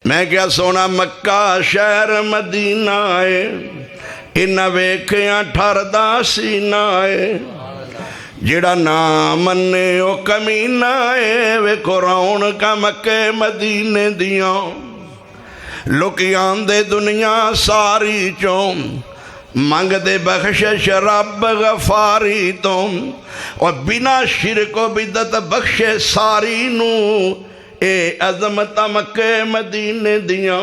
میں کیا سونا مکہ شہر مدینہ ہے، انہاں ویکھیاں ٹھردا سینہ ہے، جڑا نہ منے او کمینہ ہے، ویکھو رونقاں مکے مدینے دیاں، لوکی آندے دنیا ساری چوں، مانگ دے بخشش رب غفاری تو، اور بنا شرک و بدعت بخشے ساری نو، اے عظمت مکے مدینے دیاں،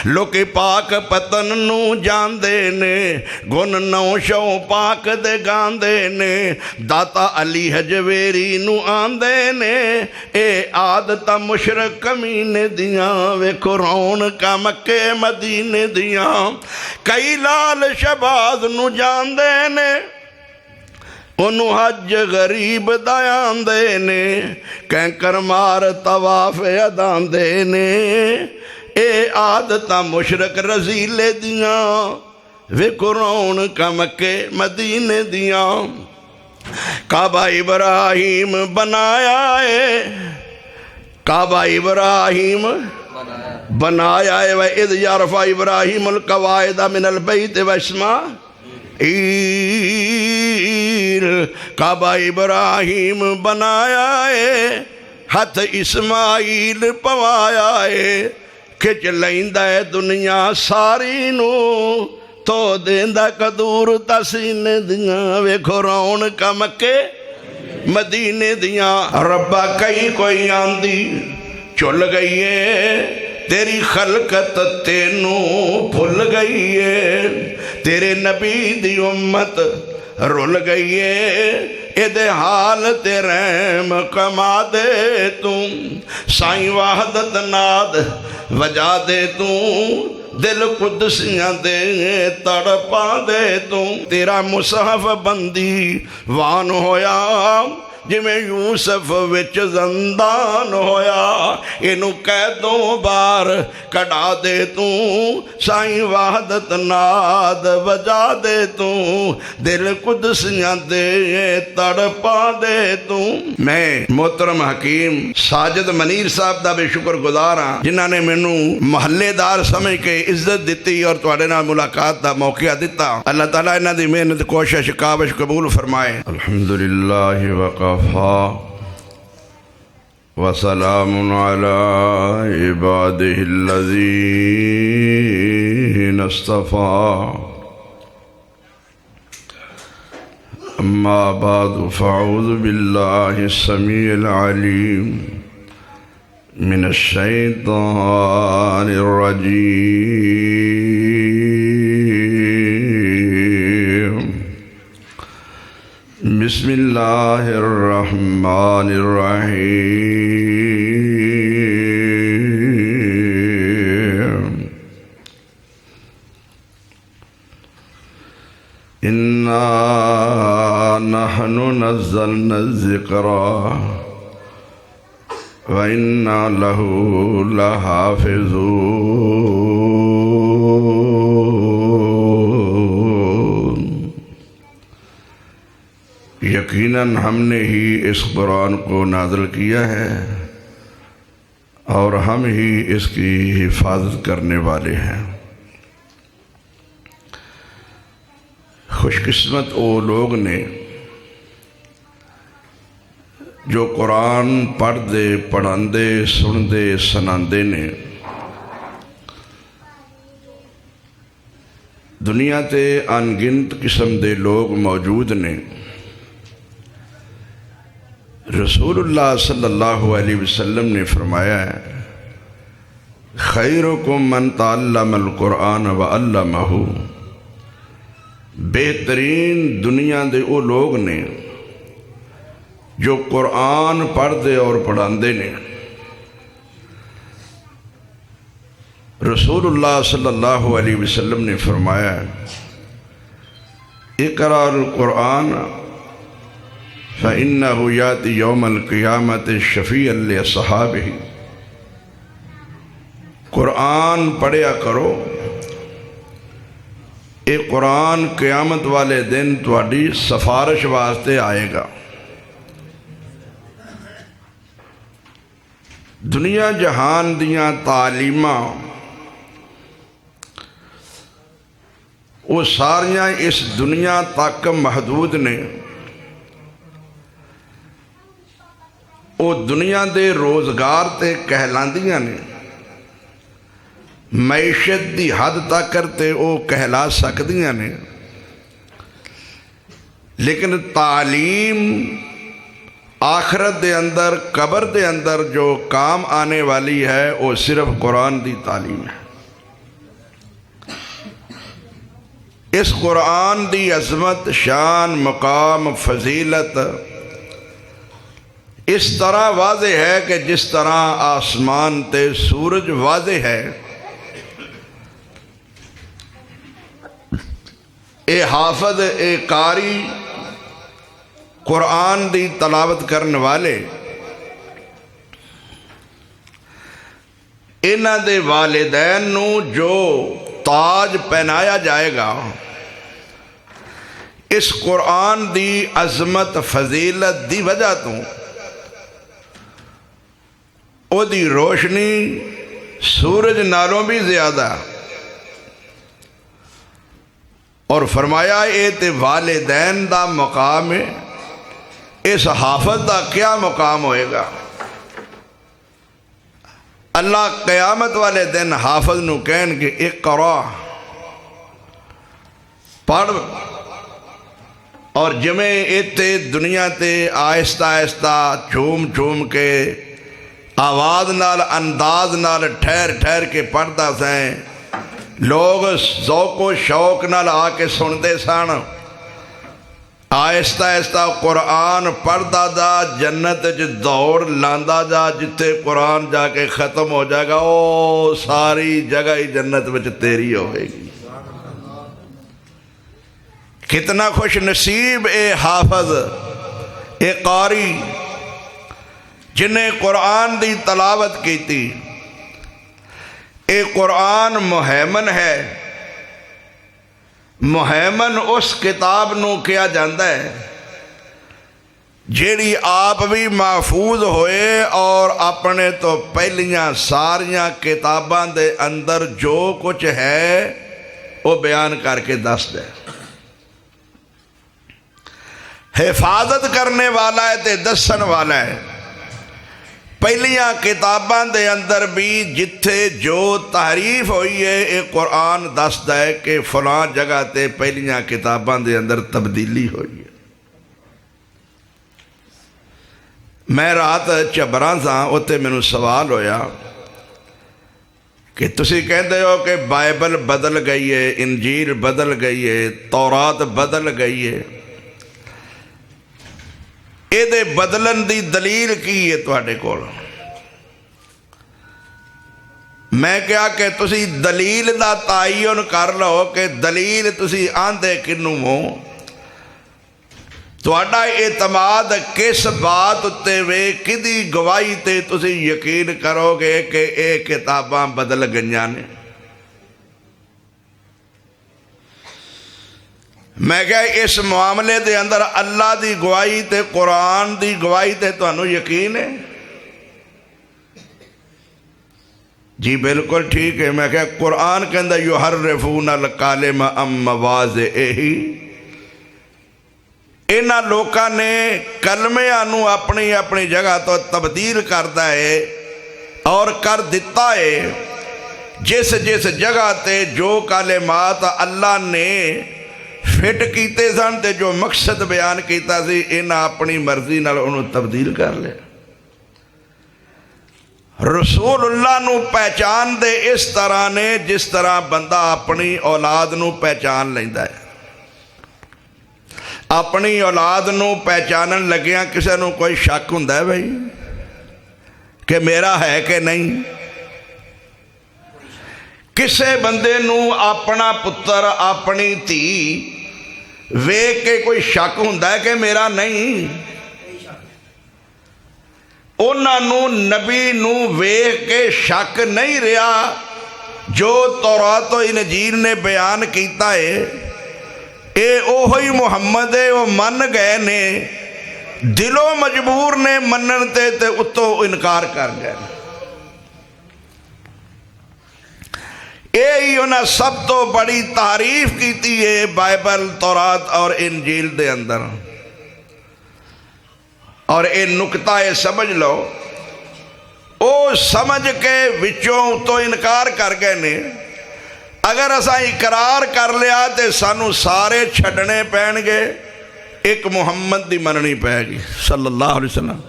لوکی پاک پتن نو جاندے نے، گن نو شو پاک دے گاندے نے، داتا علی حجویری نو آندے نے، اے عادت مشرق کمینے دیاں، ویکھو رونقاں مکے مدینے دیاں، کئی لال شہباز نو جاندے نے، انہوں حج غریب دایان دے نے، کینکر مار طواف ادان دے نے، اے عادتہ مشرق رزیلے دیاں، ویکھو رونقاں مکے مدینے دیاں، کعبہ ابراہیم بنایا ہے، کعبہ ابراہیم بنایا ہے، وَإِذْ يَرْفَعُ إِبْرَاهِيمُ الْقَوَاعِدَ مِنَ الْبَيْتِ وَإِسْمَاعِيلُ، کعبہ ابراہیم بنایا ہے، ہتھ اسماعیل پوایا ہے، کھچ لیندہ ہے دنیا ساری نو، تو دیندہ قدور تسینے دیاں، ویکھو رونقاں مکے مدینے دیاں، ربا کئی کوئی آندی چل گئی ہے، تیری خلقت تینوں بھول گئی ہے، تیرے نبی دی امت رول گئی ہے، ایدے حال تیرے کما دے تم، سائیں وحدت ناد وجا دے تم، دل قدسیاں دے تڑپا دے تم، تیرا مصحف بندی وان ہویا، جی میں یوسف وچ زندان ہویا، انہوں قیدوں بار کڑا دے توں، سائیں وحدت ناد بجا دے توں، دل قدسیاں دے تڑپا دے توں۔ میں محترم حکیم ساجد منیر صاحب دا بے شکر گزار ہاں، جنہاں نے مینوں محلے دار سمجھ کے عزت دیتی اور تواڈے نال ملاقات دا موقع دیتا، اللہ تعالیٰ انہاں دی محنت کوشش کاوش قبول فرمائے۔ الحمدللہ وقفا وسلام علی عبادہ الذین اصطفیٰ، اما بعد فاعوذ باللہ السمیع العلیم من الشیطان الرجیم، بسم اللہ الرحمن الرحیم، انا نحن نزلنا الذکر وَإِنَّا لَهُ لَحَافِظُونَ، یقیناً ہم نے ہی اس قرآن کو نازل کیا ہے اور ہم ہی اس کی حفاظت کرنے والے ہیں۔ خوش قسمت وہ لوگ نے جو قرآن پڑھ دے، پڑھان دے، سن دے، سنان دے نے، دنیا تے انگنت قسم دے لوگ موجود نے۔ رسول اللہ صلی اللہ علیہ وسلم نے فرمایا ہے، خیرکم من تعلم القرآن وعلمہ، بہترین دنیا دے وہ لوگ نے جو قرآن پڑھ دے اور پڑھان دے نے۔ رسول اللہ صلی اللہ علیہ وسلم نے فرمایا، اقرأ القرآن فإنہ یاتی یوم القیامت شفیعا لأصحابہ، قرآن پڑھیا کرو، اے قرآن قیامت والے دن تواڈی سفارش واسطے آئے گا۔ دنیا جہان دیاں تعلیماں وہ ساریاں اس دنیا تک محدود نے. وہ دنیا دے روزگار تے کہلاندیاں نے، معیشت دی حد تک تے وہ کہلا سکدیاں نے، لیکن تعلیم آخرت دے اندر قبر دے اندر جو کام آنے والی ہے وہ صرف قرآن دی تعلیم ہے. اس قرآن دی عظمت، شان، مقام، فضیلت اس طرح واضح ہے کہ جس طرح آسمان تے سورج واضح ہے. اے حافظ، اے قاری، قرآن دی تلاوت کرنے والے، انہاں دے والدین نو جو تاج پہنایا جائے گا اس قرآن دی عظمت فضیلت دی وجہ تو او دی روشنی سورج نالوں بھی زیادہ، اور فرمایا اے تے والدین دا مقام ہے، اس حافظ دا کیا مقام ہوئے گا؟ اللہ قیامت والے دن حافظ نو کہن کہ اقرا، پڑھ. اور جمیں ایتے دنیا تے آہستہ آہستہ چوم چوم کے آواز نال انداز نال ٹھہر ٹھہر کے پڑھتا سائیں، لوگ ذوق و شوق نال آ کے سنتے سن. آہستہ آہستہ قرآن پڑھتا جا، جنت دوڑ لاندا جا، جتے قرآن جا کے ختم ہو جائے گا او ساری جگہ ہی جنت وچ تیری ہوئے گی. کتنا خوش نصیب اے حافظ، اے قاری جنہیں قرآن دی تلاوت کی تھی. اے قرآن مہیمن ہے. مہیمن اس کتاب نو کیا جاندہ ہے جیڑی آپ بھی محفوظ ہوئے اور اپنے تو پہلیاں ساریاں کتاباں دے اندر جو کچھ ہے وہ بیان کر کے دس دے. حفاظت کرنے والا ہے تے دسن والا ہے. پہلیاں کتاباں دے اندر بھی جتھے جو تحریف ہوئی ہے اے قرآن دستا ہے کہ فلاں جگہ تے پہلیاں کتاباں دے اندر تبدیلی ہوئی ہے. میں رات چبراں سا اتے میں سوال ہویا کہ تسی کہندے ہو کہ بائبل بدل گئی ہے، انجیل بدل گئی ہے، تورات بدل گئی ہے، اے دے بدلن دی دلیل کی ہے تواڈے کول؟ میں کہا کہ تسی دلیل دا تعین کر لو کہ دلیل تسی آندے کنوں ہو. تواڈا اعتماد کس بات تے وے، کدی گواہی تے تسی یقین کرو گے کہ اے کتاباں بدل گئیاں نے؟ میں کہا اس معاملے دے اندر اللہ دی گواہی تے قرآن دی گواہی تے تانوں یقین ہے؟ جی بالکل ٹھیک ہے. میں کہا قرآن کے اندر یحرفون الکلم عن مواضعہ، انہاں لوکاں نے کلمیاں نو اپنی اپنی جگہ تو تبدیل کرتا ہے اور کر دیتا ہے. جس جس جگہ تے جو کلمات اللہ نے فٹ کیتے سن تے جو مقصد بیان کیتا سی انہاں اپنی مرضی نال انہوں تبدیل کر لے. رسول اللہ نو پہچان دے اس طرح نے جس طرح بندہ اپنی اولاد نو پہچان لیندا ہے. اپنی اولاد نو پہچانن لگیاں کسے نو کوئی شک ہوندا ہے بھائی کہ میرا ہے کہ نہیں؟ کسے بندے نو اپنا پتر اپنی تھی ویکھ کے کوئی شک ہوندا ہے کہ میرا نہیں؟ انہاں نو نبی نو ویکھ کے شک نہیں رہا. جو تورات و انجیل نے بیان کیتا ہے اے اوہی محمد ہے، وہ من گئے نے، دلوں مجبور نے منن تے اتو انکار کر گئے. یہی انہیں سب تو بڑی تعریف کیتی ہے بائبل، تورات اور انجیل دے اندر۔ اور یہ نکتہ یہ سمجھ لو، او سمجھ کے وچوں تو انکار کر گئے نے۔ اگر اسا اقرار کر لیا تے سانو سارے چھڑنے پین گے، ایک محمد دی مننی پے گی صلی اللہ علیہ وسلم۔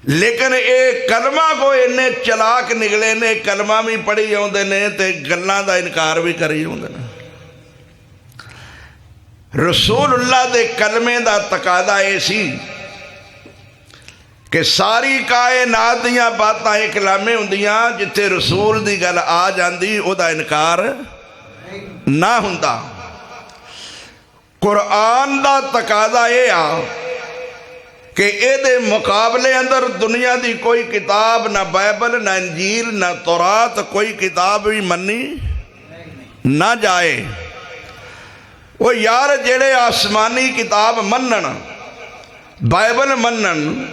لیکن اے کلمہ کو انہیں چلاک نکلے نے، کلمہ بھی پڑھی ہوندے نے تے گلاں دا انکار بھی کری ہوندے نے۔ رسول اللہ دے کلمے دا تقاضا اے سی کہ ساری کائنات دیاں باتاں ایک کلامے ہوندیاں، جتھے رسول دی گل آ جاندی او دا انکار نہ ہوندا۔ قرآن دا تقاضا اے آ کہ اے دے مقابلے اندر دنیا دی کوئی کتاب، نہ بائبل، نہ انجیل، نہ تورات، کوئی کتاب بھی منی نہ جائے۔ وہ یار جڑے آسمانی کتاب منن، بائبل منن،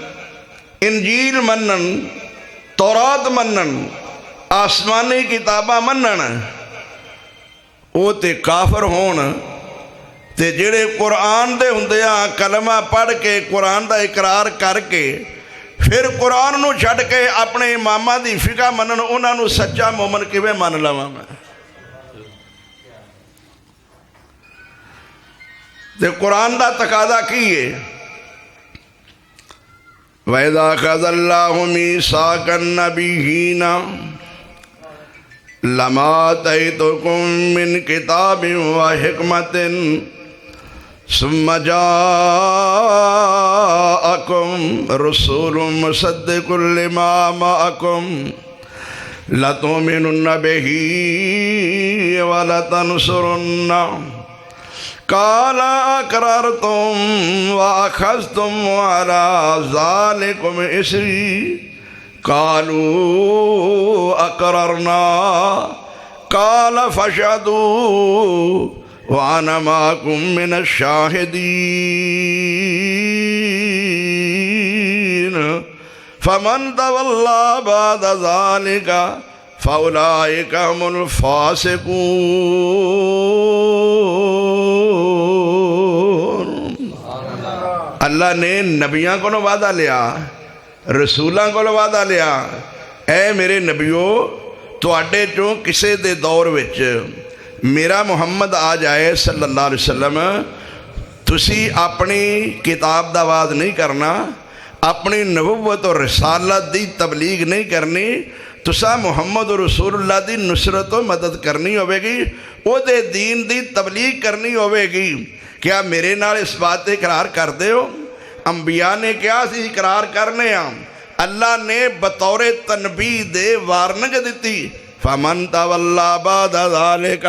انجیل منن، تورات منن، آسمانی کتاباں منن، وہ تے کافر ہون، تے جڑے قرآن دے ہوندیاں کلمہ پڑھ کے قرآن دا اقرار کر کے پھر قرآن نو چھڑ کے اپنے امامہ دی فقہ منن، انہاں نو سچا مومن کیویں من لواں میں؟ تے قرآن دا تقاضا کی ہے؟ وَإِذَا أَخَذَ اللَّهُ مِيثَاقَ النَّبِيِّينَ لَمَا آتَيْتُكُم مِّن كِتَابٍ وَحِكْمَةٍ ثُمَّ جَاءَكُمْ رَسُولٌ مُصَدِّقٌ لِّمَا مَعَكُمْ لَتُؤْمِنُنَّ بِهِ وَلَتَنصُرُنَّهُ قال اقررتم واخذتم على ذلكم اسري قالوا اقررنا قال فاشهدوا وانا معكم من الشاهدين فمن تولى بعد ذلك فاولئك هم الفاسقون۔ اللہ نے نبیاں کو وعدہ لیا، رسولاں کو وعدہ لیا، اے میرے نبیو تواڈے چوں کسے دے دور وچ میرا محمد آ جائے صلی اللہ علیہ وسلم، تسی اپنی کتاب دا آواز نہیں کرنا، اپنی نبوت اور رسالت دی تبلیغ نہیں کرنی، تسا محمد رسول اللہ دی نصرت و مدد کرنی ہوئے گی، او دے دین دی تبلیغ کرنی ہوئے گی۔ کیا میرے نال اس بات اقرار کر دے ہو؟ انبیاء نے کیا سی اقرار کرنے ہم؟ اللہ نے بطور تنبیہ دے وارننگ دیتی، فَمَن تَوَلَّا بَعْدَ ذَلِكَ۔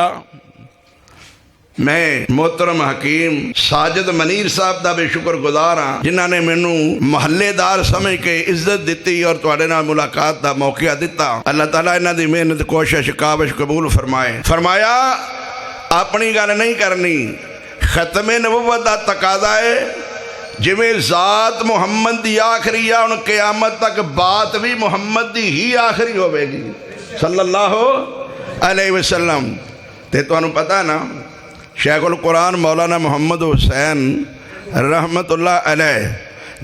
میں محترم حکیم ساجد منیر صاحب دا بے شکر گزار ہاں، جنہاں نے مینوں محلے دار سمجھ کے عزت دیتی اور تواڈے نال ملاقات دا موقع دیتا۔ اللہ تعالیٰ انہاں دی محنت کوشش کاوش قبول فرمائے۔ فرمایا اپنی گل نہیں کرنی، ختم نبوت دا تقاضا ہے جویں ذات محمد دی آخری ہے، ان قیامت تک بات بھی محمد دی ہی آخری ہوئے گی صلی اللہ علیہ وسلم۔ تے تانوں پتہ نا شیخ القرآن مولانا محمد حسین رحمت اللہ علیہ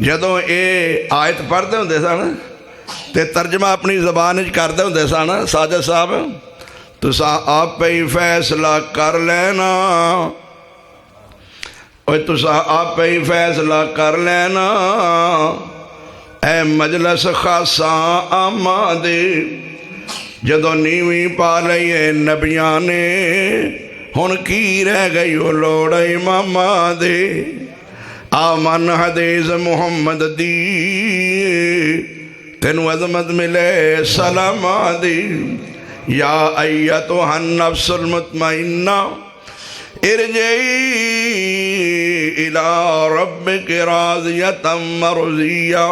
جدوں اے آیت پڑھتے ہوندے سن تے ترجمہ اپنی زبان وچ کردے ہوندے سن، ساجد صاحب تساں آپ پہ ہی فیصلہ کر لینا، اوے تساں آپ پہ ہی فیصلہ کر لینا، اے مجلس خاصاں عاماں دے جدوں نیویں پا لئیے نبیاں نے، ہن کی رہ گئی وہ لوڑ اماماں دے، آمن حدیث محمد دی تینو عظمت ملے سلاماں دی، یا ایتھا النفس المطمئنہ ارجعی الی ربک راضیۃ مرضیہ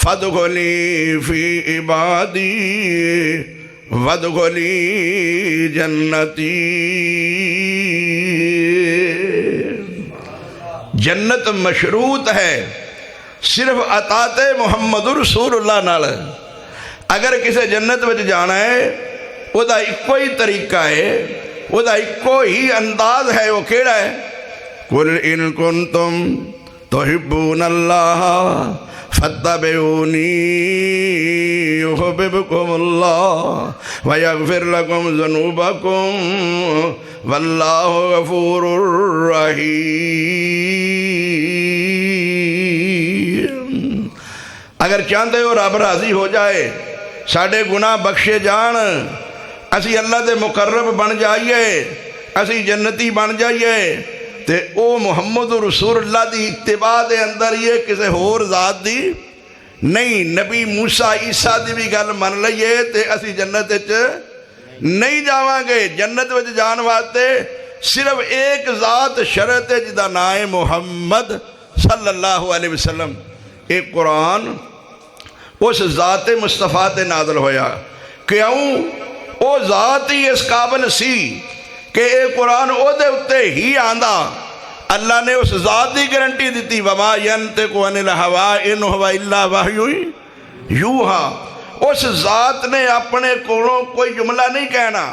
فادخلی فی عبادی وادخلی جنتی۔ جنت مشروط ہے صرف اطاعت محمد رسول اللہ نال۔ اگر کسی جنت وچ جانا ہے وہ ایکو ہی طریقہ ہے، وہ ایکو ہی انداز ہے، وہ کیڑا ہے؟ قُلْ إِن كُنْتُمْ تُحِبُّونَ اللَّهَ فَاتَّبِعُونِي يُحْبِبْكُمُ اللَّهُ وَيَغْفِرْ لَكُمْ ذُنُوبَكُمْ وَاللَّهُ غَفُورٌ رَحِيمٌ۔ اگر چاہتے ہو رب راضی ہو جائے، ساڑھے گناہ بخشے جان، اسی اللہ دے مقرب بن جائیے، اسی جنتی بن جائیے، تے او محمد رسول اللہ دی اتباع دے اندر یہ کسے ہور ذات دی نہیں۔ نبی موسیٰ عیسیٰ دی بھی گل من لئیے تے اسی جنت وچ نہیں جاواں گے۔ جنت وچ جان واسطے صرف ایک ذات شرط ہے جدا نام ہے محمد صلی اللہ علیہ وسلم۔ ایک قرآن اس ذات مصطفیٰ تے نازل ہویا، کیوں؟ او ذات ہی اس قابل سی کہ اے قرآن او دے اتے ہی آندہ۔ اللہ نے اس ذات دی گارنٹی دیتی، وَمَا يَنْتِقُ عَنِ الْهَوَىٰ إِنْ هُوَ إِلَّا وَحْيٌ يُوحَىٰ۔ اس ذات نے اپنے کولوں کوئی جملہ نہیں کہنا،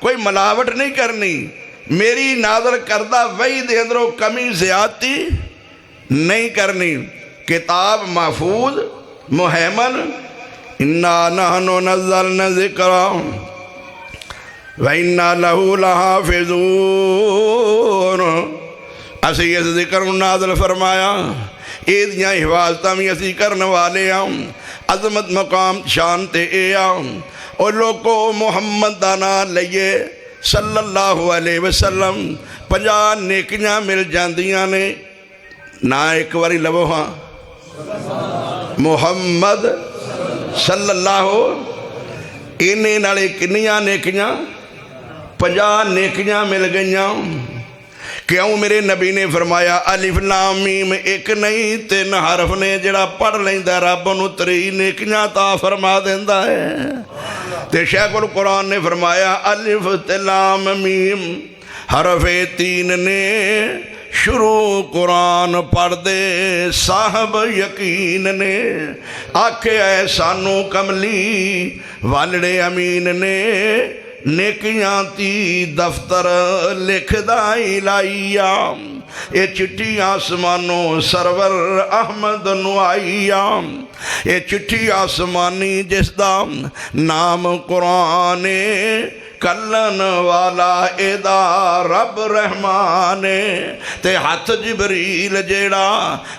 کوئی ملاوٹ نہیں کرنی، میری نازل کردہ وحی دے اندروں کمی زیادتی نہیں کرنی۔ کتاب محفوظ محیمن، اِنَّا نَحْنُ نَزَّلْنَا الذِّکْرَ وَإِنَّا لَهُ لَحَافِظُونَ۔ اسی اس ذکر نازل فرمایا، ایدیاں حفاظتاں بھی اسی کرنے والے ہم، عظمت مقام شانتے اے ہم۔ اور لوگوں محمد دانا لئیے صلی اللہ علیہ وسلم، 50 نیکیاں مل جاندیاں نے۔ نہ ایک واری لبو ہاں محمد صلی اللہ، انہیں نالے کنیاں نیکیاں؟ 50 نیکیاں مل گئیاں۔ کیوں؟ میرے نبی نے فرمایا الف لام میم ایک نہیں 3 حرف نے، جڑا پڑھ لیندہ رب انہوں 3 نیکیاں عطا فرما دیندہ ہے۔ تے شیخ القرآن نے فرمایا الف تے لام میم حرف 3 نے، شروع قرآن پڑھ دے صاحب یقین نے۔ آکھے اے سانو کملی والڑے امین نے، نیکیاں تی دفتر لکھ دائی لائیاں، اے چٹھی آسمانوں سرور احمد نو آئیاں، اے چٹھی آسمانی جس دا نام قرآن کلن والا ایدا رب رحمانے، تے ہاتھ جبریل جیڑا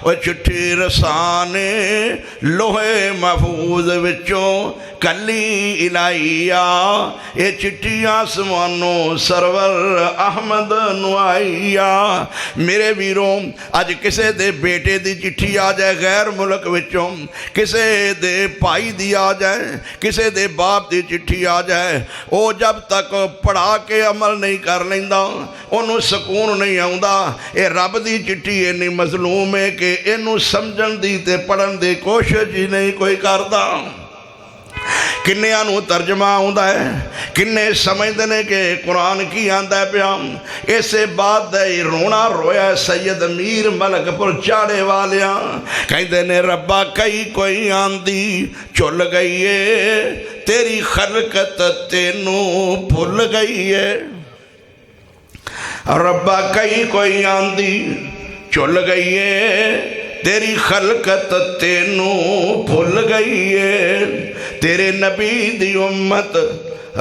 وہ چٹھی رسانے، لوہے محفوظ وچوں کلی الہیہ، اے چٹھی آسمانوں سرور احمد نو آئیہ۔ میرے ویروں، اج کسے دے بیٹے دی چٹھی آ جائے غیر ملک وچوں، کسے دے پائی دی آ جائے، کسے دے باپ دی چٹھی آ جائے، او جب تک پڑھا کے عمل نہیں کر لیندہ انہوں سکون نہیں آؤندہ۔ اے رب دی چٹھی انہی مظلوم ہے کہ انہوں سمجھن دی تے پڑھن دی کوشش ہی نہیں کوئی کردہ۔ کنے آنوں ترجمہ آؤندہ ہے، کنے سمجھ دینے کہ قرآن کی آندہ ہے پیام۔ اسے بعد دے رونا رویا سید امیر ملک پر چاڑے والیاں، کہیں دینے ربا کئی کوئی آندی چل گئی ہے، تیری خلقت تینوں بھول گئی ہے۔ ربا کئی کوئی آندی چل گئی ہے، تیری خلقت تینوں بھول گئی ہے، تیرے نبی دی امت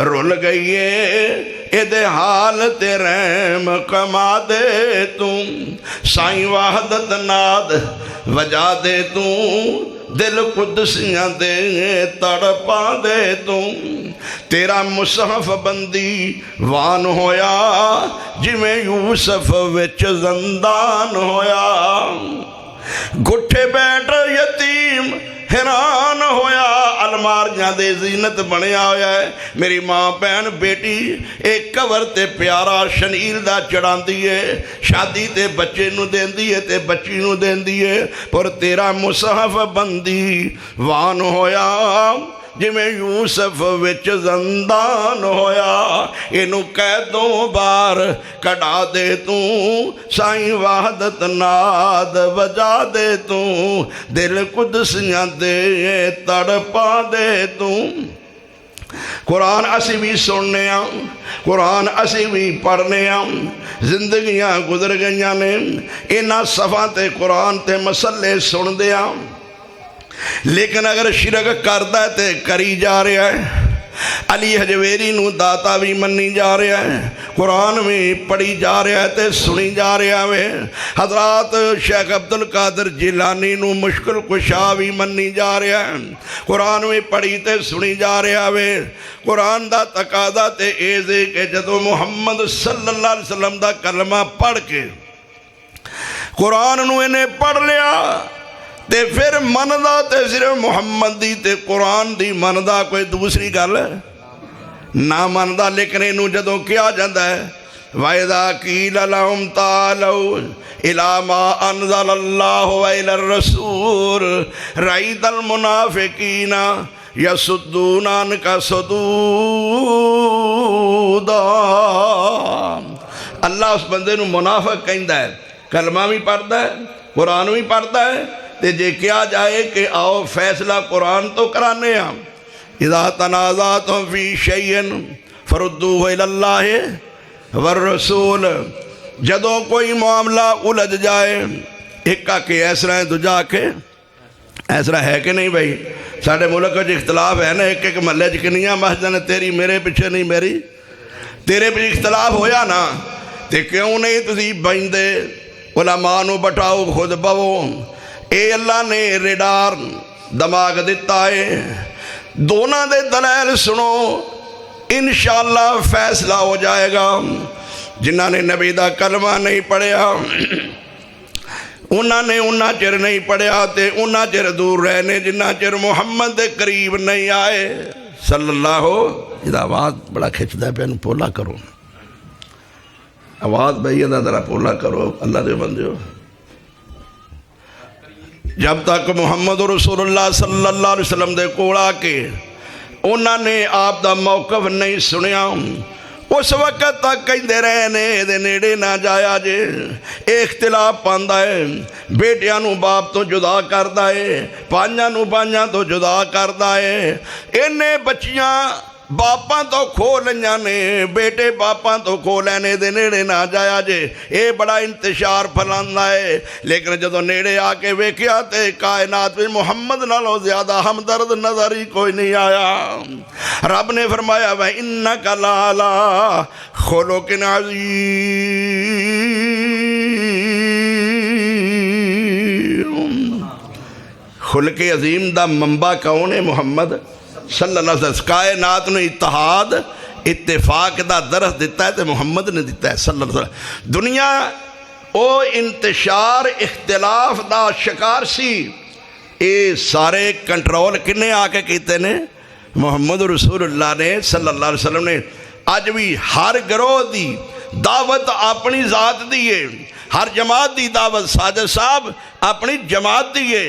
رول گئی ہے، اے دے حال تے رحم کما دے تم، سائیں وحدت ناد وجا دے تم، دل قدسیاں دے تڑپا دے تم، تیرا مصحف بندی وان ہویا، جویں یوسف وچ زندان ہویا، گھٹے بیٹھ یتیم حیران ہویا، الماریاں دے زینت بنیا ہویا ہے۔ میری ماں بہن بیٹی ایک کور تے پیارا شنیل دا چڑھان دیئے، شادی تے بچے نو دین دیئے تے بچی نو دین دیئے، پر تیرا مصحف بندی وان ہویا، جویں یوسف وچ زندان ہویا، اینو قیدوں بار کڑا دے توں، سائیں وحدت ناد وجا دے توں، دل قدسیاں دے تڑپا دے توں۔ قرآن اسی بھی سننے قرآن اسی بھی پڑھنے زندگیاں گزر گئیاں نے انہاں صفاں تے قرآن تے مسئلے سن دیا، لیکن اگر شرک کردا ہے تے کری جا رہا ہے۔ علی حجویری نو داتا بھی منی جا رہا ہے، قرآن میں پڑھی جا رہا ہے تے سنی جا رہا ہے۔ حضرات شیخ عبدالقادر جیلانی نو مشکل کشا بھی منی جا رہا ہے، قرآن میں پڑھی تے سنی جا رہا ہے۔ قرآن دا تقاضا تے ایزے کہ جدو محمد صلی اللہ علیہ وسلم دا کلمہ پڑھ کے قرآن نو انہیں پڑھ لیا تے پھر مندا تے صرف محمد دی تے قرآن دی مندا کوئی دوسری گل نہ مندا، لیکن انہوں جدوں کیا جاندہ ہے وَإِذَا قِيلَ لَهُمْ تَعَالَوْا إِلَىٰ مَا أَنزَلَ اللَّهُ وَإِلَى الرَّسُولِ رَأَيْتَ الْمُنَافِقِينَ يَصُدُّونَ عَنْكَ صُدُودًا۔ اللہ اس بندے نو منافق کہندا ہے، کلمہ بھی پڑھتا ہے قرآن بھی پڑھتا ہے تے جے کیا جائے کہ آؤ فیصلہ قرآن تو کرانے ہیں۔ اذا تنازعتم فی شیء فردوہ الی اللہ والرسول، جدوں کوئی معاملہ الجھ جائے ایک کا کہ ایسرا ہے تو جا کے ایسرا ہے کہ نہیں بھائی، ساڑھے ملک جو اختلاف ہے نا، ایک محلے جکنیاں مسجد نے تیری میرے پیچھے نہیں میری تیرے پیچھے اختلاف ہویا نا، تے کیوں نہیں تسی بندے علماء نو بٹھاؤ خود بو۔ اے اللہ نے ریڈار دماغ دیتا ہے، دونوں دے دلائل سنو انشاءاللہ فیصلہ ہو جائے گا۔ جنہاں نے نبی دا کلمہ نہیں پڑھیا انہاں نے انہاں چر نہیں پڑھیا تے انہاں چر دور رہنے جنہاں چر محمد دے قریب نہیں آئے صلی اللہ ہو۔ یہ آواز بڑا کھچتا ہے، پہن پولا کرو آواز بھائی ادا ذرا پولا کرو اللہ دے بندیو۔ جب تک محمد رسول اللہ صلی اللہ علیہ وسلم دے کوڑا کے انہوں نے آپ دا موقف نہیں سنیا، اس وقت تک کہندے رہنے دے نیڑے نہ جایا جے۔ اختلاف پاندا ہے، بیٹیاں نو باپ تو جدا کردا ہے، پانیاں نو پانیاں تو جدا کردا ہے۔ انہیں بچیاں باپاں تو کھو لیاں نے، بیٹے باپاں تو کھو لینے دے نیڑے نہ جایا جے۔ اے بڑا انتشار پھیلاندا ہے، لیکن جدو نیڑے آ کے ویکھیا تے کائنات میں محمد نالوں زیادہ ہمدرد نظر ہی کوئی نہیں آیا۔ رب نے فرمایا وَإِنَّكَ لَعَلَىٰ خُلُقٍ عَظِيمٍ۔ خلق عظیم دا منبع کون ہے؟ محمد صلی اللہ علیہ وسلم۔ کائنات نے اتحاد اتفاق دا درس دیتا ہے تو محمد نے دیتا ہے صلی اللہ علیہ وسلم۔ دنیا او انتشار اختلاف دا شکار سی، اے سارے کنٹرول کنے آ کے کیتے نے؟ محمد رسول اللہ نے صلی اللہ علیہ وسلم نے۔ آج بھی ہر گروہ دی دعوت اپنی ذات دیئے، ہر جماعت دی دعوت ساجد صاحب اپنی جماعت دیئے،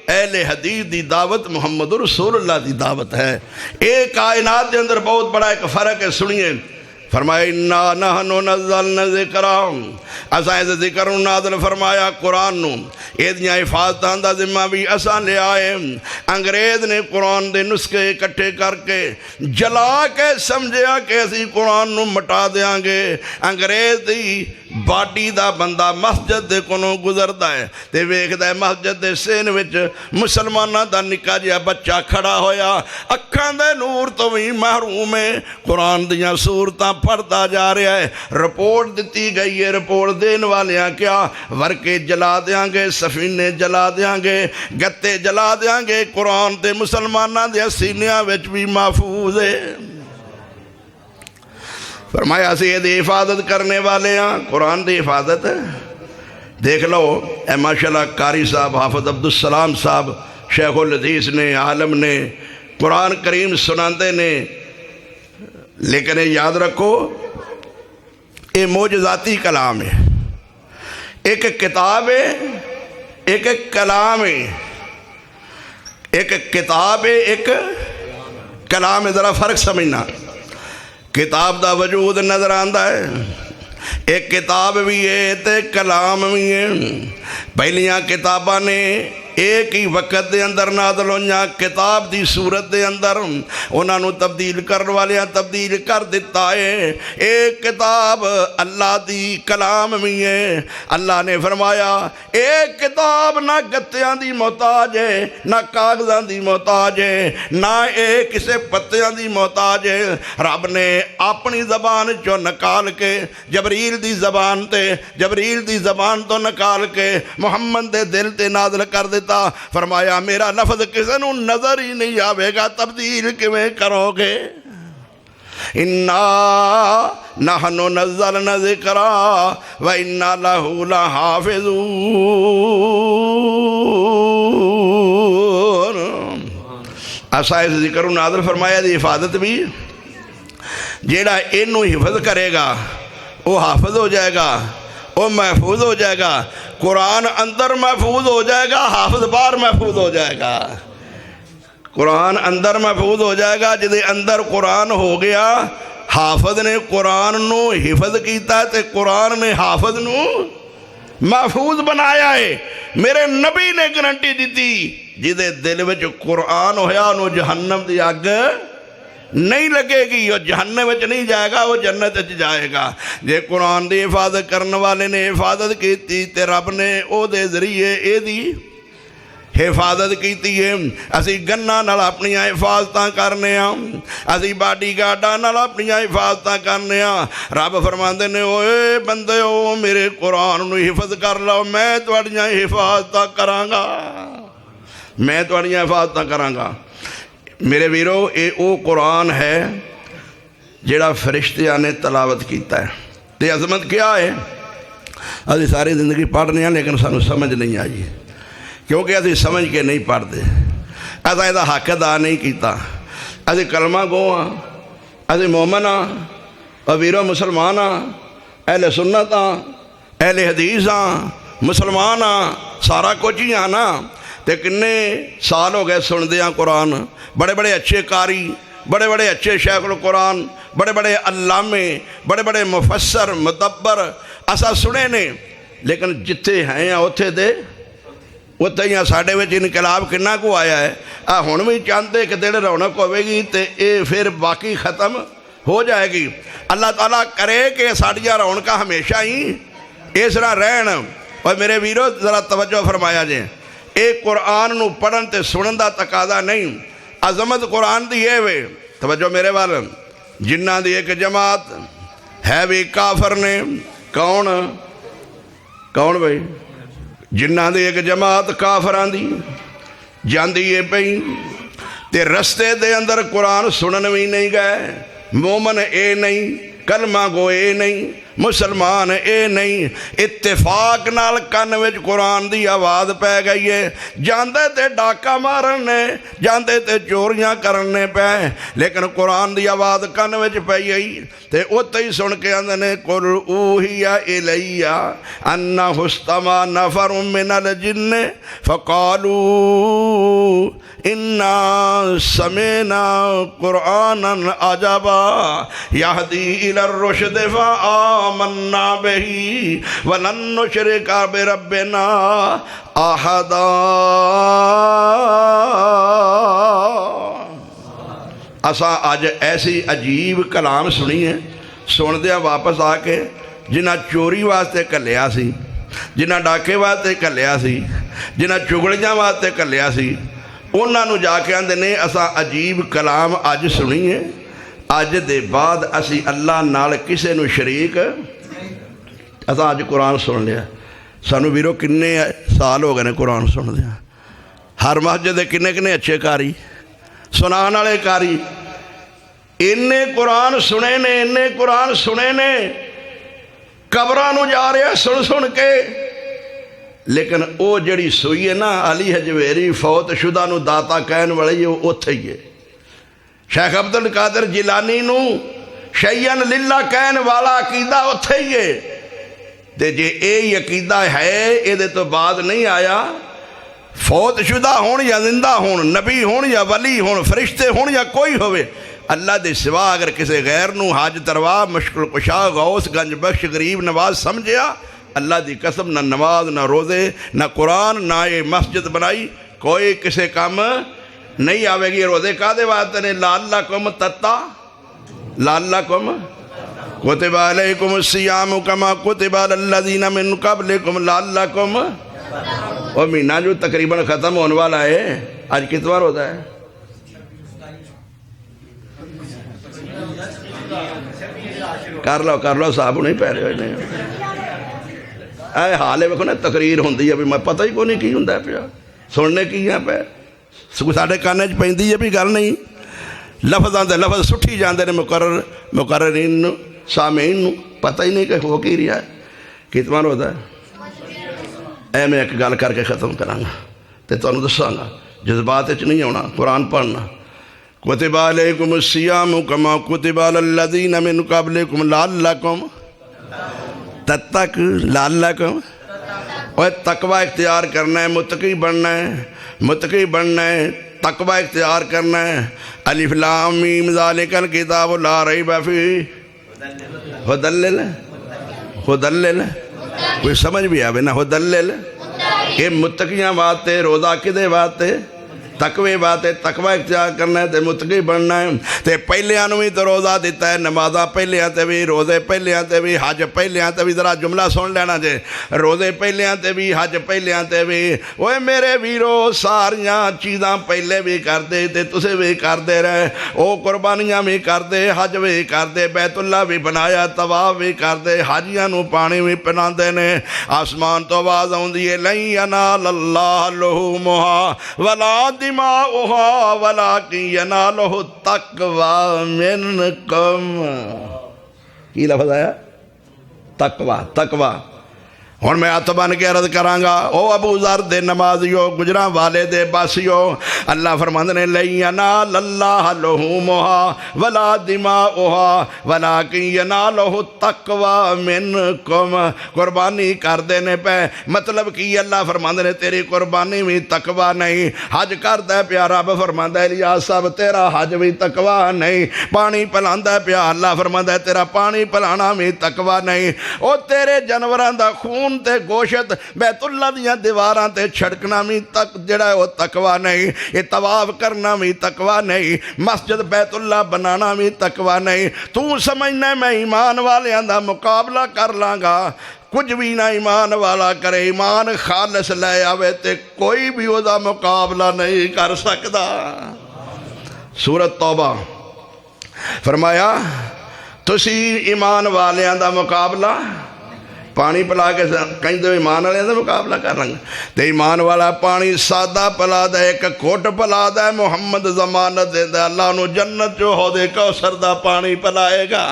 اہل حدیث دی دعوت محمد رسول اللہ دی دعوت ہے۔ ایک کائنات دے اندر بہت بڑا ایک فرق ہے، سنیے۔ فرمایا اِنَّا نَحْنُ نَزَّلْنَا الذِّکْرَ، اساں اس ذکر نازل فرمایا قرآن نو، ایدیاں حفاظتاں دا ذمہ بھی اساں لے آئے۔ انگریز نے قرآن دے نسخے اکٹھے کر کے جلا کے سمجھیا کہ اسی قرآن نو مٹا دیاں گے۔ انگریز دی باڈی دا بندہ مسجد دے کنوں گزردا ہے تے ویکھدا ہے مسجد دے سین وچ مسلماناں دا نکا جہا بچہ کھڑا ہویا، اکھاں دے نور تو بھی محروم ہے، قرآن دیاں سورتاں پڑھتا جا رہا ہے۔ رپورٹ دیتی گئی ہے، رپورٹ دین والیاں کیا ورکے جلا دیاں گے، سفینے جلا دیاں گے، گتے جلا دیاں گے، قرآن تے مسلماناں دے سینیاں وچ بھی محفوظ ہے۔ فرمایا سے یہ حفاظت کرنے والے ہیں، قرآن دی حفاظت ہے۔ دیکھ لو اے ماشاءاللہ قاری صاحب حافظ عبدالسلام صاحب شیخ الحدیث نے، عالم نے، قرآن کریم سناندے نے، لیکن یاد رکھو یہ معجزاتی کلام ہے، ایک کتاب ہے، ایک کلام ہے، ایک کتاب ہے، ایک کلام ہے۔ ذرا فرق سمجھنا، کتاب دا وجود نظر آندہ ہے، ایک کتاب بھی ہے تے کلام بھی ہے۔ پہلیاں کتاباں نے ایک ہی وقت دے اندر نازل ہوئیاں کتاب دی صورت دے اندر انہاں نو تبدیل کرن والیاں تبدیل کر دیتا ہے ایک کتاب اللہ دی کلام میں ہے اللہ نے فرمایا ایک کتاب نہ گتیاں دی محتاج ہے نہ کاغذاں دی محتاج ہے نہ ایک کسے پتیاں دی محتاج ہے رب نے اپنی زبان چو نکال کے جبریل دی زبان تے جبریل دی زبان تو نکال کے محمد دے دل تے نازل کر دیتا فرمایا میرا لفظ کسے نو نظر ہی نہیں آوے گا تبدیل کیویں کرو گے اِنَّا نَحْنُ نَزَّلْنَا ذِكْرَا وَإِنَّا لَهُ لَحَافِظُونَ ایسا اس ذکر نازل فرمایا دی حفاظت بھی جیڑا انہوں حفظ کرے گا وہ حافظ ہو جائے گا وہ محفوظ ہو جائے گا قرآن اندر محفوظ ہو جائے گا حافظ باہر محفوظ ہو جائے گا قرآن اندر محفوظ ہو جائے گا جدے اندر قرآن ہو گیا حافظ نے قرآن نو حفظ کیتا ہے تے قرآن نے حافظ نو محفوظ بنایا ہے میرے نبی نے گارنٹی دیتی جدے دل وچ قرآن ہویا انہوں جہنم دی آگ نہیں لگے گی وہ جہنم وچ نہیں جائے گا وہ جنت وچ جائے گا جے قرآن دی حفاظت کرنے والے نے حفاظت کیتی تے رب نے او دے ذریعے اے دی حفاظت کیتی ہے اسی گناں نال اپنی حفاظتاں کرنے ہاں اسی باڈی گارڈاں نال اپنی حفاظتاں کرنے ہاں رب فرماندے نے اوے بندے او میرے قرآن نو حفظ کر لو میں تواڈیاں حفاظتاں کراں گا میں تواڈیاں حفاظتاں کراں گا میرے ویرو اے او قرآن ہے جڑا فرشتیاں نے تلاوت کیتا ہے تے عظمت کیا ہے اسی ساری زندگی پڑھنے ہیں لیکن سانو سمجھ نہیں آئی کیونکہ اسی سمجھ کے نہیں پڑھتے ایسا ایسا حق ادا نہیں کیتا اسی کلمہ گو ہاں اسی مومن ہاں اور ویرو مسلمان ہاں اہل سنت ہاں اہل حدیث ہاں مسلمان ہاں سارا کچھ ہی ہاں نا تے کنے سال ہو گئے سن دیا قرآن بڑے بڑے اچھے قاری بڑے بڑے اچھے شیخ القرآن بڑے بڑے علامے بڑے بڑے مفسر مدبر ایسا سنے نے لیکن جتھے ہیں اوتھے دے اتنے ہی ساڈے وچ انقلاب کنا کو آیا ہے ہن بھی چاہتے کہ دل رونق ہوے گی تے اے پھر باقی ختم ہو جائے گی اللہ تعالیٰ کرے کہ ساڈیاں رونقاں ہمیشہ ہی اس طرح رہن اور میرے ویرو ذرا توجہ فرمایا جے اے قرآن نو پڑھن تے سنن دا تقاضا نہیں عظمت قرآن دی ہے وے توجہ میرے وال جنہاں دی ایک جماعت ہے بھی کافر نے کون بھائی جنہاں دی ایک جماعت کافران دی جاندی ہے پئی تے رستے دے اندر قرآن سنن بھی نہیں گئے مومن اے نہیں کلمہ گو اے نہیں مسلمان اے نہیں اتفاق نال کن وچ قرآن دی آواز پہ گئی ہے جاندے تے ڈاکہ مارنے جاندے تے چوریاں کرنے پہ لیکن قرآن دی آواز کن وچ پہ گئی تے اتھے ہی سن کے اندر نے قُلْ أُوحِيَ إِلَيَّ أَنَّهُ اسْتَمَعَ نَفَرٌ مِّنَ الْجِنِّ فَقَالُوا إِنَّا سَمِعْنَا قُرْآنًا عَجَبًا يَهْدِي إِلَى الرُّشْدِ فَآمَنَّا بِهِ وَلَن نُّشْرِكَ بِرَبِّنَا أَحَدًا اسا آج ایسی عجیب کلام سنی ہے سن دیا واپس آ کے جنہ چوری واسطے کلیا سی جنہ ڈاکے واسطے کلیا سی جنہ چگڑیاں واسطے کلیا سی انہاں نو جا کے آندے نے اسا عجیب کلام آج سنی ہے آج دے بعد اسی اللہ نال کسے نو شریک اسا آج قرآن سن لیا سانو ویرو کنے سال ہو گئے نے قرآن سن دیا ہر مسجد دے کنے اچھے کاری سنان والے کاری انہیں قرآن سنے نے قبران جا رہے ہیں سن کے لیکن او جڑی سوئی ہے نا علی حجویری فوت شدہ نو داتا کہن والی وہ اتھے ہی ہے شیخ عبد القادر جیلانی نو شیئن للہ کہن والا عقیدہ اتھے ہی ہے تے جے اے عقیدہ ہے اے دے تو بعد نہیں آیا فوت شدہ ہون یا زندہ ہون نبی ہون یا ولی ہون فرشتے ہون یا کوئی ہوئے اللہ دے سوا اگر کسی غیر نو حاجت روا مشکل کشا غوث گنج بخش غریب نواز سمجھیا اللہ دی قسم نہ نماز نہ روزے نہ قرآن نہ یہ مسجد بنائی کوئی کسے کام نہیں آوے گی. روزے کہدے واسطے نے لعلکم تتقون لعلکم کتب علیکم الصیام کما کتب علی الذین من قبلکم لعلکم. اور مہینہ جو تقریباً ختم ہونے والا ہے آج کتنا روزہ ہے؟ کر لو صاحب نہیں پہ رہے ہوئے اے حالے ویکھو نا تقریر ہوندی ہے بھی میں پتہ ہی کو نہیں کی ہوندا پیا سننے کی ہے پہ ساڈے کانے چ پیندی ہے بھی گل نہیں لفظاں دے لفظ سٹھی جاندے نے مقررین نو سامعین نو پتہ ہی نہیں کہ ہو کی رہا ہے کتنا روزہ ہے. اے میں ایک گل کر کے ختم کراں گا تے تانوں دساں گا جذبات وچ نہیں آنا قرآن پڑھنا. کتب علیکم الصیام کما کتب علی الذین من قبلکم لعلکم تتقون لعلکم. اور تقوی اختیار کرنا ہے متقی بننا ہے تقوی اختیار کرنا ہے. الف لام میم ذالک الکتاب لا ریب فیہ ہدل کوئی سمجھ بھی آوے نا ہدل کہ متقیاں واسطے روزہ کدے واسطے تقوی بات ہے. تقوی اختیار کرنا ہے تے متقی بننا ہے. تے پہلیاں نو بھی تو روزہ دیتا ہے نمازاں پہلیاں تے بھی روزے پہلیاں تے بھی حج پہلیاں تے بھی. ذرا جملہ سن لینا جے روزے پہلیاں تے بھی حج پہلیاں تے بھی. اوے میرے ویرو ساریاں چیزاں پہلے بھی کر دے تے تسے بھی کر دے رہے او قربانیاں بھی کر دے حج بھی کر دے بیت اللہ بھی بنایا طواف بھی کر دے حاجیاں نو پانی بھی پنا دے نے. آسمان تو آواز آوندی ہے لن ینال اللہ لحومہا ولا دماؤہا ولیکن ینالہ التقوی منکم. کی لفظ آیا؟ تقوی. ہن میں ہاتھ بن کے عرض کراں گا او ابو ذر دے نمازیو گجراں والے دے باسیو اللہ فرماندے نے لن ینال اللہ لحومہا ولا دماؤہا ولیکن ینالہ التقوی منکم. قربانی کر دینے پہ مطلب کی اللہ فرماندے نے تیری قربانی بھی تقوی نہیں. حج کردا پیا رب فرماندا ہے الیاس صاحب تیرا حج بھی تقوی نہیں. پانی پلاندا پیا اللہ فرماندا ہے تیرا پانی پلانا بھی تقوی نہیں. او تیرے جانوراں دا خون تے گوشت بیت اللہ دیاں دیواراں تے چھڑکنا بھی جڑا ہے وہ تقوی نہیں. یہ طواف کرنا بھی تقوی نہیں. مسجد بیت اللہ بنانا بھی تقوی نہیں. تو سمجھنا میں ایمان والیاں دا مقابلہ کر لاں گا کچھ بھی نہ ایمان والا کرے ایمان خالص لے آوے تے کوئی بھی وہ دا مقابلہ نہیں کر سکتا. سورۃ توبہ فرمایا تسی ایمان والیاں دا مقابلہ پانی پلا کے کہیں تو ایمان والے دا مقابلہ کر رہے ہیں تے ایمان والا پانی سادہ پلا دے ایک کھوٹ پلا دے محمد ضمانت دے دے اللہ نو جنت جو ہو دے کوثر دا پانی پلائے گا.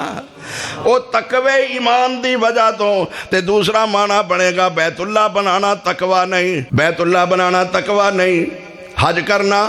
او تقوی ایمان دی وجہ تو تے دوسرا معنی بنے گا بیت اللہ بنانا تقوی نہیں. بیت اللہ بنانا تقوی نہیں. حج کرنا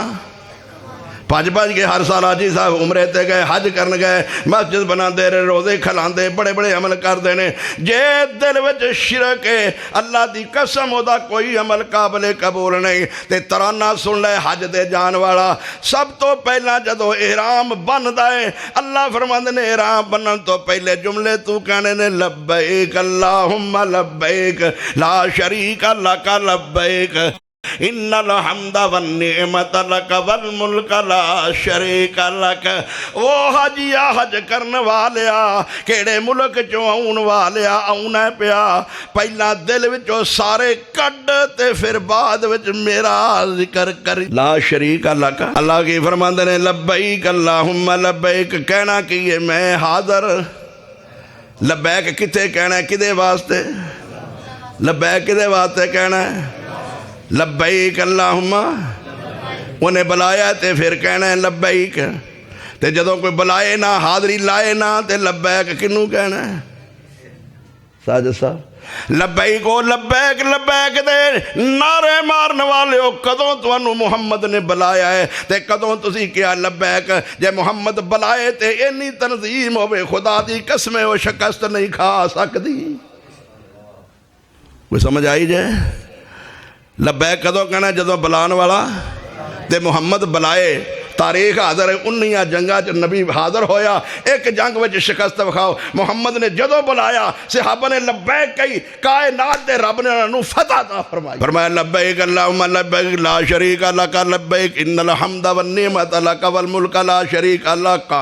پاج کے ہر سال حاجی صاحب عمرے تے گئے حج کرن گئے مسجد بنا دے رہے روزے کھلاندے بڑے بڑے عمل کر دینے. جے دل وچ شرک ہے اللہ دی قسم او دا کوئی عمل قابل قبول نہیں. تے ترانہ سن لے حج دے جان والا سب تو پہلا جدو احرام بندا ہے اللہ فرماندے نے احرام بنن تو پہلے جملے تو کہنے نے لبیک اللہم لبیک لا شریک لک لبیک ان الحمد والنعمت لک والملک لا شریک لک. او حجیا حج کرن والیا کیڑے ملک چوں آؤن والیا آؤنا پیا پہلا دل وچوں سارے کڈ تے پھر بعد وچ میرا ذکر کر لا شریک لک. اللہ کی فرماندے نے لبیک اللہم لبیک کہنا کیے میں حاضر. لبیک کتے کہنا ہے کدے واسطے لبیک کدے واسطے کہنا ہے لبیک اللہم انہیں بلایا تے پھر کہنا ہے لبیک. تے جدوں کوئی بلائے نہ حاضری لائے نہ تے لبیک کنوں کہنا ہے ساجد صاحب لبیک او لبیک لبیک دے نعرے مارن والے ہو. کدوں تانوں محمد نے بلایا ہے تے کدوں تسی کیا لبیک. جے محمد بلائے تے اینی تنظیم ہوئے خدا دی قسم وہ شکست نہیں کھا سکتی. کوئی سمجھ آئی جائے لبیک کدوں کہنا جدوں بلان والا تے محمد بلائے تاریخ حاضر ہے 19 جنگاں چ نبی حاضر ہویا ایک جنگ وچ شکست وکھاؤ محمد نے جدوں بلایا صحابہ نے لبیک کہی کائنات دے رب نے انہاں نوں فتح عطا فرمائی فرمایا لبیک اللہم لبیک لا شریک لک لبیک ان الحمد والنعمت لک والملک لا شریک لک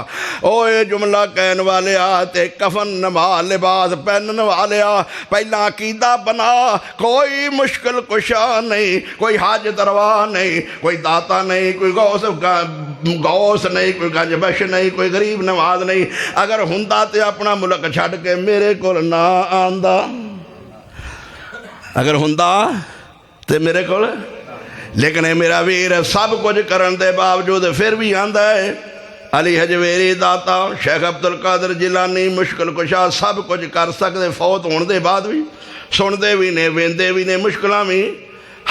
اوے جملہ کہن والے تے کفن نماز لباس پہنن والے پہلا عقیدہ بنا کوئی مشکل کشا نہیں کوئی حاجت روا نہیں کوئی داتا نہیں کوئی غوث نہیں کوئی گنج بخش نہیں کوئی غریب نواز نہیں اگر ہوندا تے اپنا ملک چھڈ کے میرے کول نہ آندا اگر ہوندا تے میرے کول لیکن اے میرا ویر سب کچھ کرن دے باوجود پھر بھی آندا ہے علی حجویری داتا شیخ عبدالقادر جیلانی مشکل کشا سب کچھ کر سکتے فوت ہون دے بعد بھی سن دے بھی نے ویندے بھی نے مشکلاں بھی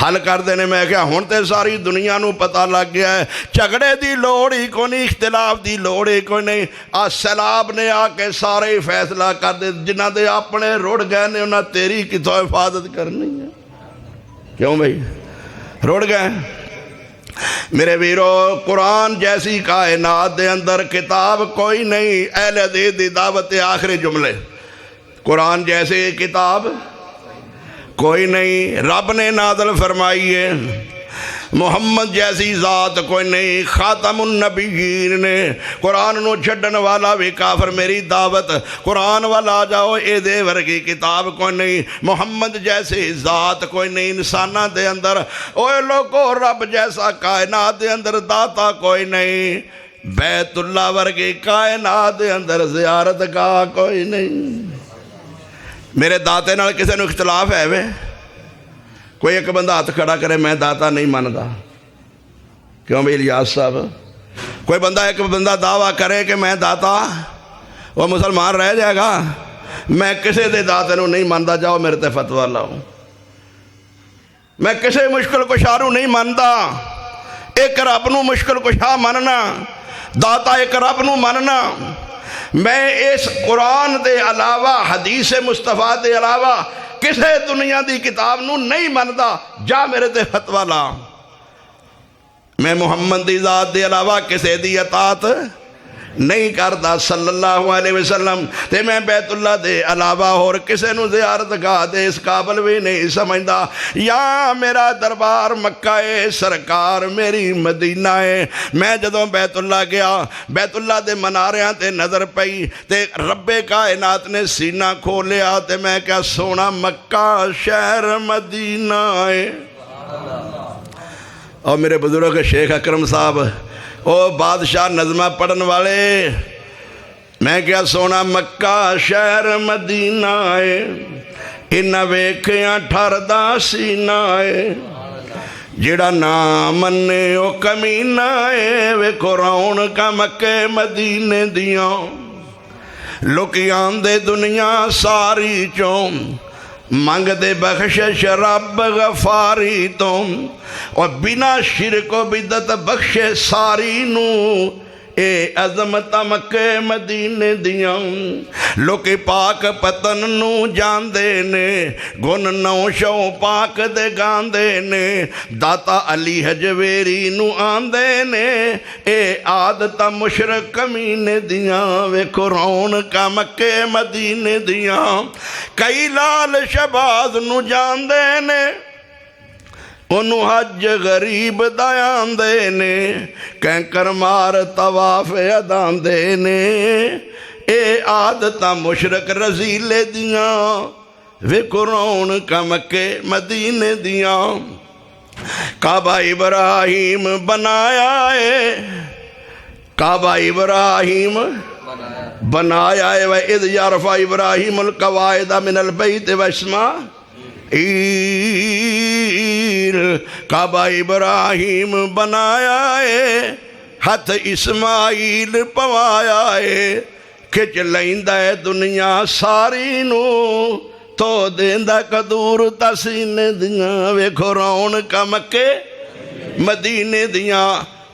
حل کر دینے میں کیا ہون تے ساری دنیا نو پتہ لگ گیا ہے جھگڑے دی لوڑ ہی کوئی نہیں اختلاف دی لوڑ ہی کوئی نہیں سیلاب نے آ کے سارے فیصلہ کر دے جنہ دے اپنے روڑ گئے نے انہاں تیری کتوں حفاظت کرنی ہے کیوں بھائی روڑ گئے میرے ویرو قرآن جیسی کائنات دے اندر کتاب کوئی نہیں اہل حدیث دی دعوت آخری جملے قرآن جیسے کتاب کوئی نہیں رب نے نازل فرمائی ہے محمد جیسی ذات کوئی نہیں خاتم النبیین نے قرآن نو چھڈن والا بھی کافر میری دعوت قرآن والا جاؤ اے دے ورگی کتاب کوئی نہیں محمد جیسی ذات کوئی نہیں انسانہ دے اندر اوے لوگو رب جیسا کائنات دے اندر داتا کوئی نہیں بیت اللہ ورگی کائنات دے اندر زیارت کا کوئی نہیں میرے داتے نال کسے نو اختلاف ہے وے کوئی ایک بندہ ہاتھ کھڑا کرے میں داتا نہیں ماندا کیوں بھائی الیاس صاحب کوئی بندہ ایک بندہ دعویٰ کرے کہ میں داتا وہ مسلمان رہ جائے گا میں کسے دے داتے نو نہیں ماندا جاؤ میرے تے فتویٰ لاؤ میں کسے مشکل کشارو نہیں ماندا ایک رب نو مشکل کشا ماننا داتا ایک رب نو ماننا میں اس قرآن دے علاوہ حدیث مصطفیٰ دے علاوہ کسے دنیا دی کتاب نو نہیں ماندا جا میرے تے فتویٰ لا میں محمد دی ذات دے علاوہ کسے دی اطاعت نہیں کردا صلی اللہ علیہ وسلم تے میں بیت اللہ دے علاوہ اور کسے نو زیارت گاہ دے اس قابل بھی نہیں سمجھدا یا میرا دربار مکہ ہے سرکار میری مدینہ ہے میں جدوں بیت اللہ گیا بیت اللہ دے مناریاں تے نظر پئی تے رب کائنات نے سینہ کھولیا تے میں کیا سونا مکہ شہر مدینہ ہے اور میرے بزرگ شیخ اکرم صاحب او بادشاہ نظمہ پڑھن والے میں کیا سونا مکہ شہر مدینہ ہے انہاں ویکھیاں ٹھردا سینہ ہے جڑا نہ منے او کمینہ ہے ویکھو رونقاں مکے مدینے دیاں لوکیاں دے دنیا ساری چوں منگ دے بخشش رب غفاری تم اور بنا شرک و بدت بخشے ساری نو اے عظمت مکے مدینے دیاں لوکی پاک پتن نو جان دے نے گن نو شو پاک دے گان دے نے داتا علی حجویری نو آن دے نے اے عادت مشرک کمینے دیاں ویکھو رونقاں مکے مدینے دیاں کئی لال شباز نو جان دے نے انہوں حج غریب دایان دے نے کینکر مار طواف ادان دے نے اے عادتاں مشرک رزیلے دیاں ویکھو رونقاں مکے مدینے دیاں کعبہ ابراہیم بنایا ہے کعبہ ابراہیم بنایا ہے وَإِذْ يَرْفَعُ إِبْرَاهِيمُ الْقَوَاعِدَ مِنَ الْبَيْتِ وَإِسْمَاعِيلُ کعبہ ابراہیم بنایا ہے ہتھ اسماعیل پوایا ہے کھچ لیندا ہے دنیا ساری نو تو دیندا قدور تسینے دیاں ویکھو رونقاں مکے مدینے دیاں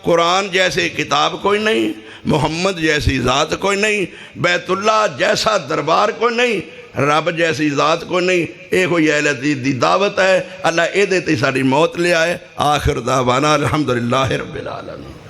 قرآن جیسے کتاب کوئی نہیں محمد جیسی ذات کوئی نہیں بیت اللہ جیسا دربار کوئی نہیں رب جیسی ذات کو نہیں اے کوئی اہل حدیث دی دعوت ہے اللہ اے دیتے ساری موت لے آئے آخر دعوانا الحمدللہ رب العالمین